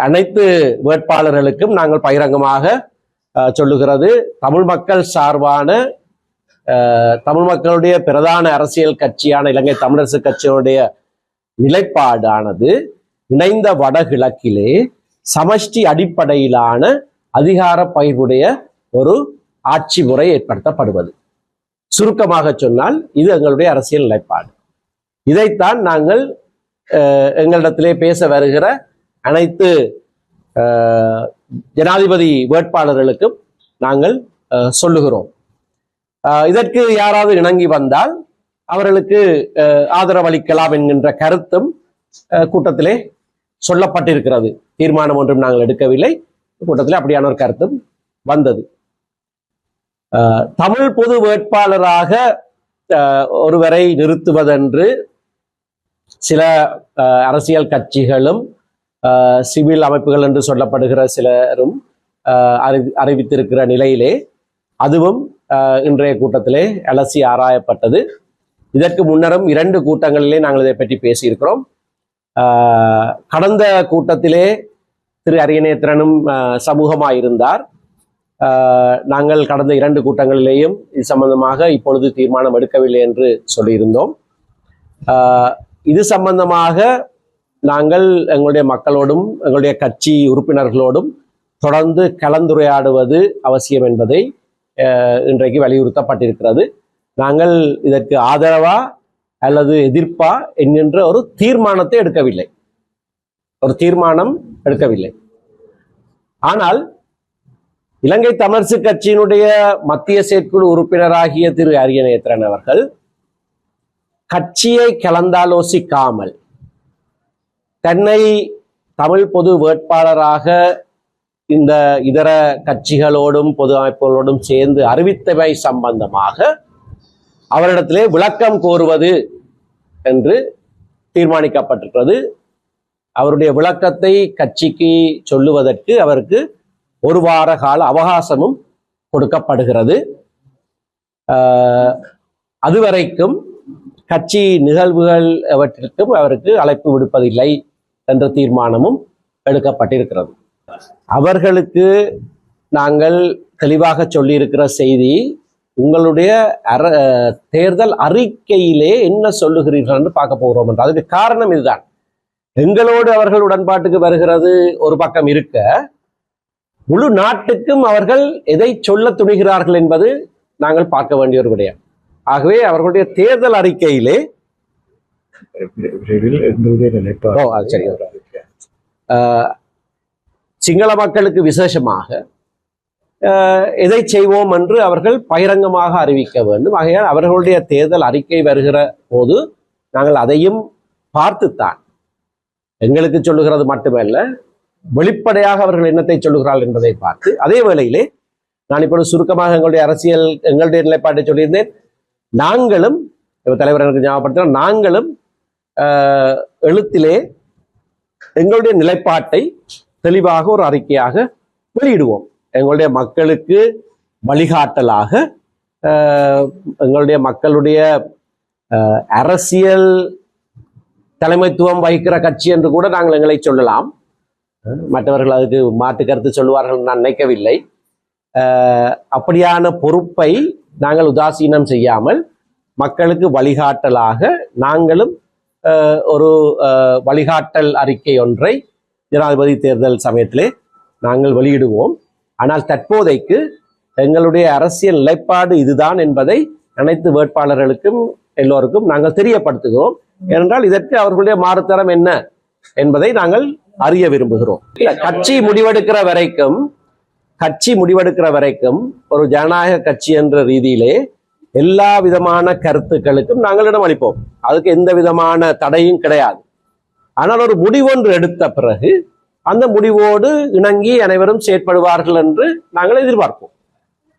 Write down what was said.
அனைத்து வேட்பாளர்களுக்கும் நாங்கள் பகிரங்கமாக சொல்லுகிறது, தமிழ் மக்கள் சார்பான தமிழ் மக்களுடைய பிரதான அரசியல் கட்சியான இலங்கை தமிழரசு கட்சியுடைய நிலைப்பாடானது இணைந்த வடகிழக்கிலே சமஷ்டி அடிப்படையிலான அதிகார பகிர்வுடைய ஒரு ஆட்சி முறை ஏற்படுத்தப்படுவது. சுருக்கமாக சொன்னால் இது எங்களுடைய அரசியல் நிலைப்பாடு. இதைத்தான் நாங்கள் எங்களிடத்திலே பேச வருகிற அனைத்து ஜனாதிபதி வேட்பாளர்களுக்கும் நாங்கள் சொல்லுகிறோம். இதற்கு யாராவது இணங்கி வந்தால் அவர்களுக்கு ஆதரவளிக்கலாம் என்கின்ற கருத்தும் கூட்டத்திலே சொல்லப்பட்டிருக்கிறது. தீர்மானம் ஒன்றும் நாங்கள் எடுக்கவில்லை, கூட்டத்திலே அப்படியான ஒரு கருத்தும் வந்தது. தமிழ் பொது வேட்பாளராக ஒருவரை நிறுத்துவதென்று சில அரசியல் கட்சிகளும் சிவில் அமைப்புகள் என்று சொல்லப்படுகிற சிலரும் அறிவித்திருக்கிற நிலையிலே அதுவும் இன்றைய கூட்டத்திலே அலசி ஆராயப்பட்டது. இதற்கு முன்னரும் 2 கூட்டங்களிலே நாங்கள் இதை பற்றி பேசியிருக்கிறோம். கடந்த கூட்டத்திலே திரு அரியநேத்திரனும் சமூகமாயிருந்தார். நாங்கள் கடந்த 2 கூட்டங்களிலேயும் இது சம்பந்தமாக இப்பொழுது தீர்மானம் எடுக்கவில்லை என்று சொல்லியிருந்தோம். இது சம்பந்தமாக நாங்கள் எங்களுடைய மக்களோடும் எங்களுடைய கட்சி உறுப்பினர்களோடும் தொடர்ந்து கலந்துரையாடுவது அவசியம் என்பதை இன்றைக்கு வலியுறுத்தப்பட்டிருக்கிறது. நாங்கள் இதற்கு ஆதரவா அல்லது எதிர்ப்பா என்கின்ற ஒரு தீர்மானம் எடுக்கவில்லை. ஆனால் இலங்கை தமிழரசு கட்சியினுடைய மத்திய செயற்குழு உறுப்பினராகிய திரு அரியநேத்திரன் அவர்கள் கட்சியை கலந்தாலோசிக்காமல் தன்னை தமிழ் பொது வேட்பாளராக இந்த இதர கட்சிகளோடும் பொது அமைப்புகளோடும் சேர்ந்து அறிவித்தவை சம்பந்தமாக அவரிடத்திலே விளக்கம் கோருவது என்று தீர்மானிக்கப்பட்டிருக்கிறது. அவருடைய விளக்கத்தை கட்சிக்கு சொல்லுவதற்கு அவருக்கு 1 வார கால அவகாசமும் கொடுக்கப்படுகிறது. அதுவரைக்கும் கட்சி நிகழ்வுகள் அவற்றிற்கும் அவருக்கு அழைப்பு விடுப்பதில்லை என்ற தீர்மானமும் எடுக்கப்பட்டிருக்கிறது. அவர்களுக்கு நாங்கள் தெளிவாக சொல்லியிருக்கிற செய்தி, உங்களுடைய தேர்தல் அறிக்கையிலே என்ன சொல்லுகிறீர்கள் என்று பார்க்க போகிறோம் என்று. அதுக்கு காரணம் இதுதான். எங்களோடு அவர்கள் உடன்பாட்டுக்கு வருகிறது ஒரு பக்கம் இருக்க, முழு நாட்டுக்கும் அவர்கள் எதை சொல்ல துணிகிறார்கள் என்பது நாங்கள் பார்க்க வேண்டிய ஒரு விடயம். ஆகவே அவர்களுடைய தேர்தல் அறிக்கையிலே சிங்கள மக்களுக்கு விசேஷமாக எதை செய்வோம் என்று அவர்கள் பகிரங்கமாக அறிவிக்க வேண்டும். ஆகையால் அவர்களுடைய தேர்தல் அறிக்கை வருகிற போது நாங்கள் அதையும் பார்த்துத்தான் எங்களுக்கு சொல்லுகிறது மட்டுமல்ல, வெளிப்படையாக அவர்கள் என்னத்தை சொல்லுகிறார்கள் என்பதை பார்த்து, அதே வேளையிலே நான் இப்பொழுது சுருக்கமாக எங்களுடைய நிலைப்பாட்டை சொல்லியிருந்தேன். நாங்களும் தலைவர் எனக்கு ஞாபகப்படுத்தினால் நாங்களும் எழுத்திலே எங்களுடைய நிலைப்பாட்டை தெளிவாக ஒரு அறிக்கையாக வெளியிடுவோம். எங்களுடைய மக்களுக்கு வழிகாட்டலாக எங்களுடைய மக்களுடைய அரசியல் தலைமைத்துவம் வகிக்கிற கட்சி என்று கூட நாங்கள் எங்களை சொல்லலாம். மற்றவர்கள் அதுக்கு மாற்று கருத்து சொல்லுவார்கள் நான் நினைக்கவில்லை. அப்படியான பொறுப்பை நாங்கள் உதாசீனம் செய்யாமல் மக்களுக்கு வழிகாட்டலாக நாங்களும் ஒரு வழிகாட்டல் அறிக்கை ஒன்றை ஜனாதிபதி தேர்தல் சமயத்திலே நாங்கள் வெளியிடுவோம். ஆனால் தற்போதைக்கு எங்களுடைய அரசியல் நிலைப்பாடு இதுதான் என்பதை அனைத்து வேட்பாளர்களுக்கும் எல்லோருக்கும் நாங்கள் தெரியப்படுத்துகிறோம். ஏனென்றால் இதற்கு அவர்களுடைய மாறுதரம் என்ன என்பதை நாங்கள் அறிய விரும்புகிறோம். கட்சி முடிவெடுக்கிற வரைக்கும் ஒரு ஜனநாயக கட்சி என்ற ரீதியிலே எல்லா விதமான கருத்துக்களுக்கும் நாங்கள் இடம் அளிப்போம். அதுக்கு எந்த விதமான தடையும் கிடையாது. ஆனால் ஒரு முடிவொன்று எடுத்த பிறகு அந்த முடிவோடு இணங்கி அனைவரும் செயற்படுவார்கள் என்று நாங்கள் எதிர்பார்ப்போம்.